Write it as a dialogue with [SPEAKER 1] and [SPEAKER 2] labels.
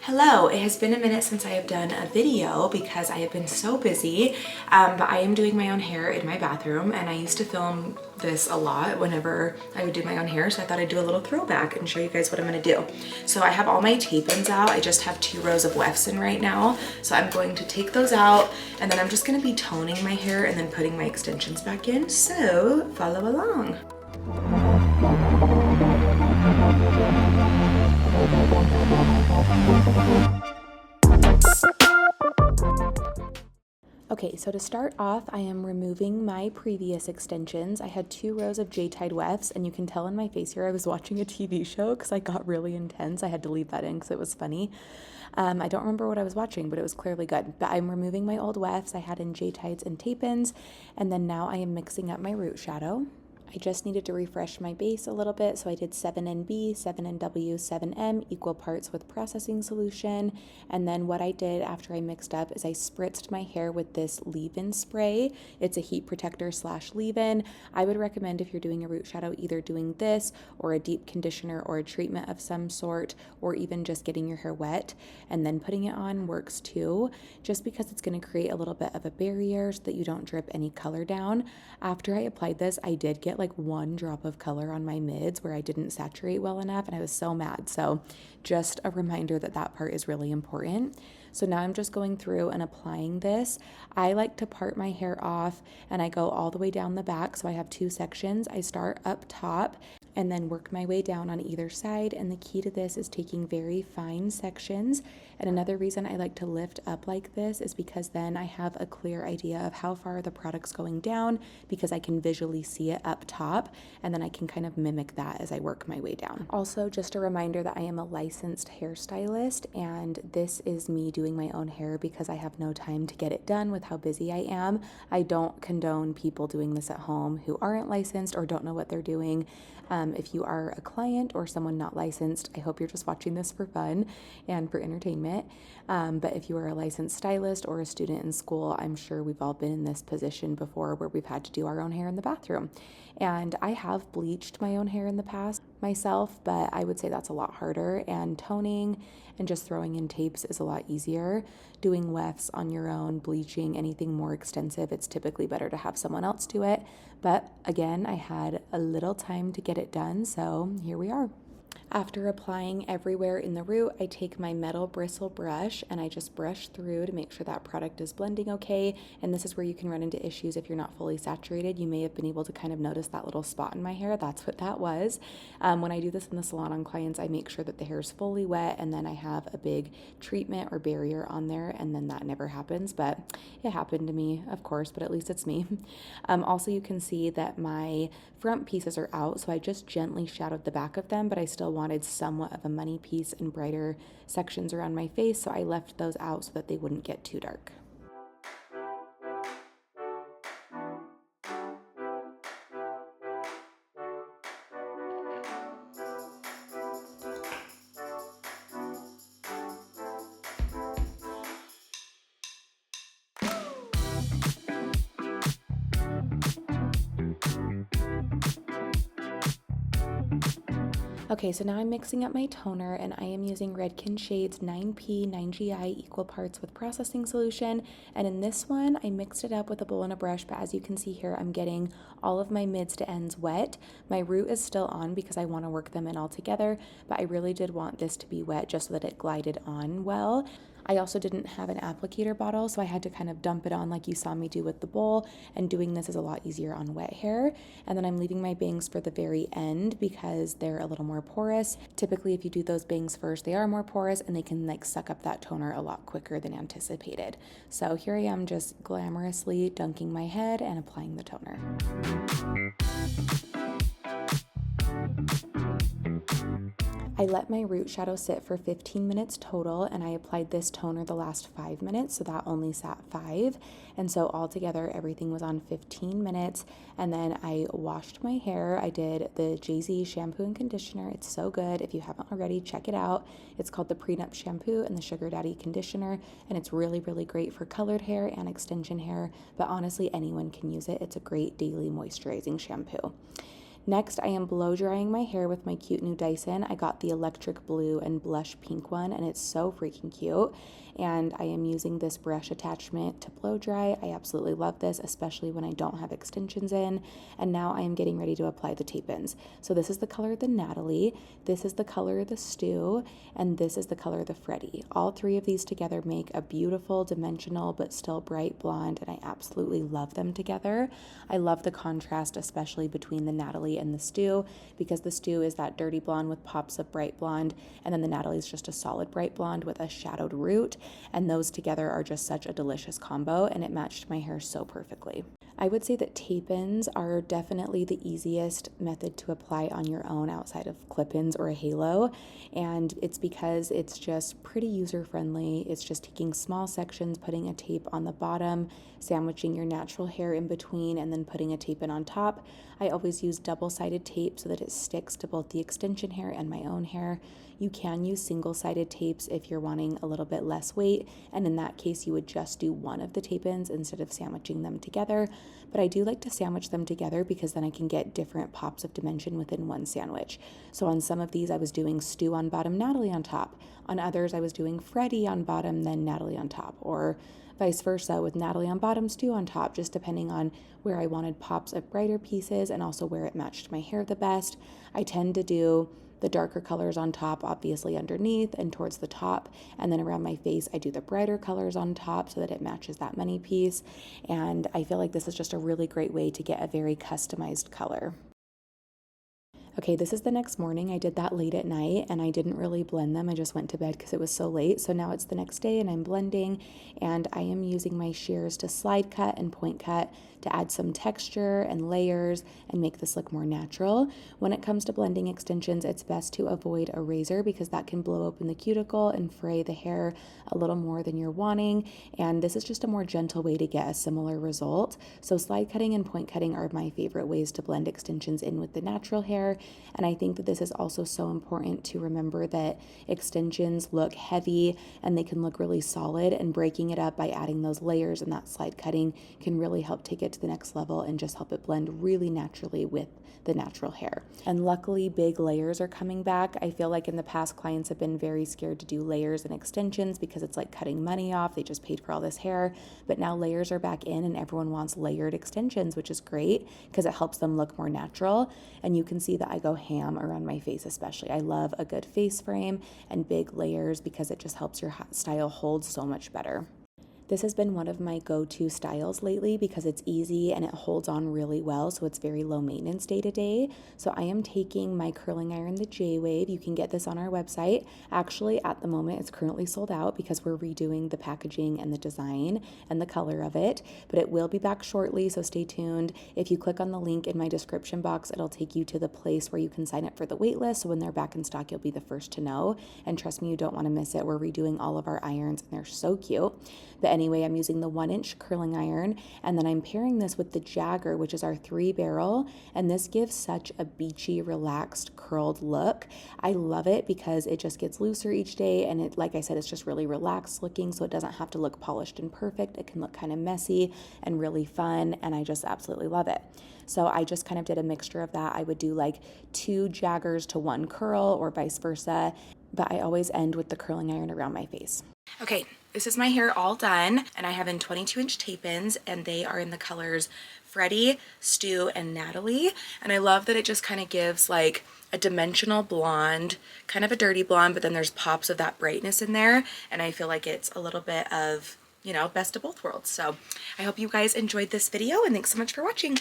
[SPEAKER 1] Hello, it has been a minute since I have done a video because I have been so busy, but I am doing my own hair in my bathroom, and I used to film this a lot whenever I would do my own hair, so I thought I'd do a little throwback and show you guys what I'm gonna do. So I have all my tape-ins out. I just have 2 rows of wefts in right now, so I'm going to take those out, and then I'm just gonna be toning my hair and then putting my extensions back in, so follow along. Okay, so to start off, I am removing my previous extensions. I had 2 rows of J-Tide wefts, and you can tell in my face here I was watching a TV show because I got really intense. I had to leave that in because it was funny. I don't remember what I was watching, but it was clearly good. But I'm removing my old wefts I had in J-Tides and tape-ins, and then now I am mixing up my root shadow. I just needed to refresh my base a little bit, so I did 7NB, 7NW, 7M, equal parts with processing solution. And then what I did after I mixed up is I spritzed my hair with this leave-in spray. It's a heat protector / leave-in. I would recommend, if you're doing a root shadow, either doing this or a deep conditioner or a treatment of some sort, or even just getting your hair wet and then putting it on works too, just because it's going to create a little bit of a barrier so that you don't drip any color down. After I applied this, I did get like 1 drop of color on my mids where I didn't saturate well enough, and I was so mad. So just a reminder that that part is really important. So now I'm just going through and applying this. I like to part my hair off and I go all the way down the back. So I have 2 sections. I start up top and then work my way down on either side. And the key to this is taking very fine sections. And another reason I like to lift up like this is because then I have a clear idea of how far the product's going down, because I can visually see it up top, and then I can kind of mimic that as I work my way down. Also, just a reminder that I am a licensed hairstylist, and this is me doing my own hair because I have no time to get it done with how busy I am. I don't condone people doing this at home who aren't licensed or don't know what they're doing. If you are a client or someone not licensed, I hope you're just watching this for fun and for entertainment. But if you are a licensed stylist or a student in school, I'm sure we've all been in this position before where we've had to do our own hair in the bathroom. And I have bleached my own hair in the past myself, but I would say that's a lot harder, and toning and just throwing in tapes is a lot easier. Doing wefts on your own, bleaching, anything more extensive, it's typically better to have someone else do it. But again, I had a little time to get it done, so here we are. After applying everywhere in the root, I take my metal bristle brush and I just brush through to make sure that product is blending okay. And this is where you can run into issues if you're not fully saturated. You may have been able to kind of notice that little spot in my hair. That's what that was. When I do this in the salon on clients, I make sure that the hair is fully wet, and then I have a big treatment or barrier on there, and then that never happens. But it happened to me, of course, but at least it's me. Also, you can see that my front pieces are out, so I just gently shadowed the back of them, but I still wanted somewhat of a money piece and brighter sections around my face, so I left those out so that they wouldn't get too dark. Okay, so now I'm mixing up my toner, and I am using Redken Shades 9P 9GI equal parts with processing solution. And in this one, I mixed it up with a bowl and a brush, but as you can see here, I'm getting all of my mids to ends wet. My root is still on because I want to work them in all together, but I really did want this to be wet just so that it glided on well. I also didn't have an applicator bottle, so I had to kind of dump it on like you saw me do with the bowl, and doing this is a lot easier on wet hair. And then I'm leaving my bangs for the very end because they're a little more porous. Typically, if you do those bangs first, they are more porous and they can like suck up that toner a lot quicker than anticipated. So here I am just glamorously dunking my head and applying the toner. I let my root shadow sit for 15 minutes total, and I applied this toner the last 5 minutes, so that only sat 5. And so altogether, everything was on 15 minutes. And then I washed my hair. I did the Jay-Z shampoo and conditioner. It's so good. If you haven't already, check it out. It's called the Prenup Shampoo and the Sugar Daddy Conditioner, and it's really, really great for colored hair and extension hair. But honestly, anyone can use it. It's a great daily moisturizing shampoo. Next, I am blow drying my hair with my cute new Dyson. I got the electric blue and blush pink one, and it's so freaking cute. And I am using this brush attachment to blow dry. I absolutely love this, especially when I don't have extensions in. And now I am getting ready to apply the tape-ins. So this is the color of the Natalie, this is the color of the Stu, and this is the color of the Freddie. All three of these together make a beautiful, dimensional, but still bright blonde, and I absolutely love them together. I love the contrast, especially between the Natalie and the Stu, because the Stu is that dirty blonde with pops of bright blonde, and then the Natalie is just a solid bright blonde with a shadowed root, and those together are just such a delicious combo, and it matched my hair so perfectly. I would say that tape-ins are definitely the easiest method to apply on your own outside of clip-ins or a halo, and it's because it's just pretty user-friendly. It's just taking small sections, putting a tape on the bottom, sandwiching your natural hair in between, and then putting a tape in on top. I always use double-sided tape so that it sticks to both the extension hair and my own hair. You can use single-sided tapes if you're wanting a little bit less weight, and in that case you would just do one of the tape-ins instead of sandwiching them together. But I do like to sandwich them together because then I can get different pops of dimension within one sandwich. So on some of these I was doing Stu on bottom, Natalie on top. On others I was doing Freddie on bottom, then Natalie on top, or vice versa with Natalie on bottom, Stu on top, just depending on where I wanted pops of brighter pieces and also where it matched my hair the best. I tend to do the darker colors on top, obviously underneath and towards the top, and then around my face I do the brighter colors on top so that it matches that mani piece. And I feel like this is just a really great way to get a very customized color. Okay, this is the next morning. I did that late at night and I didn't really blend them. I just went to bed because it was so late. So now it's the next day and I'm blending, and I am using my shears to slide cut and point cut to add some texture and layers and make this look more natural. When it comes to blending extensions, it's best to avoid a razor because that can blow open the cuticle and fray the hair a little more than you're wanting. And this is just a more gentle way to get a similar result. So slide cutting and point cutting are my favorite ways to blend extensions in with the natural hair. And I think that this is also so important to remember that extensions look heavy and they can look really solid, and breaking it up by adding those layers and that slide cutting can really help take it to the next level and just help it blend really naturally with the natural hair. And luckily big layers are coming back. I feel like in the past clients have been very scared to do layers and extensions because it's like cutting money off. They just paid for all this hair, but now layers are back in and everyone wants layered extensions, which is great because it helps them look more natural. And you can see that I go ham around my face especially. I love a good face frame and big layers because it just helps your style hold so much better. This has been one of my go-to styles lately because it's easy and it holds on really well, so it's very low maintenance day to day. So I am taking my curling iron, the J-Wave. You can get this on our website. Actually, at the moment, it's currently sold out because we're redoing the packaging and the design and the color of it, but it will be back shortly, so stay tuned. If you click on the link in my description box, it'll take you to the place where you can sign up for the wait list, so when they're back in stock, you'll be the first to know. And trust me, you don't want to miss it. We're redoing all of our irons, and they're so cute. But anyway, I'm using the 1-inch curling iron, and then I'm pairing this with the Jagger, which is our 3-barrel, and this gives such a beachy, relaxed, curled look. I love it because it just gets looser each day, and it, like I said, it's just really relaxed looking, so it doesn't have to look polished and perfect. It can look kind of messy and really fun, and I just absolutely love it. So I just kind of did a mixture of that. I would do like 2 Jaggers to 1 curl or vice versa, but I always end with the curling iron around my face. Okay, this is my hair all done, and I have in 22-inch tape-ins, and they are in the colors Freddie, Stu, and Natalie. And I love that it just kind of gives like a dimensional blonde, kind of a dirty blonde, but then there's pops of that brightness in there, and I feel like it's a little bit of, you know, best of both worlds. So I hope you guys enjoyed this video, and thanks so much for watching.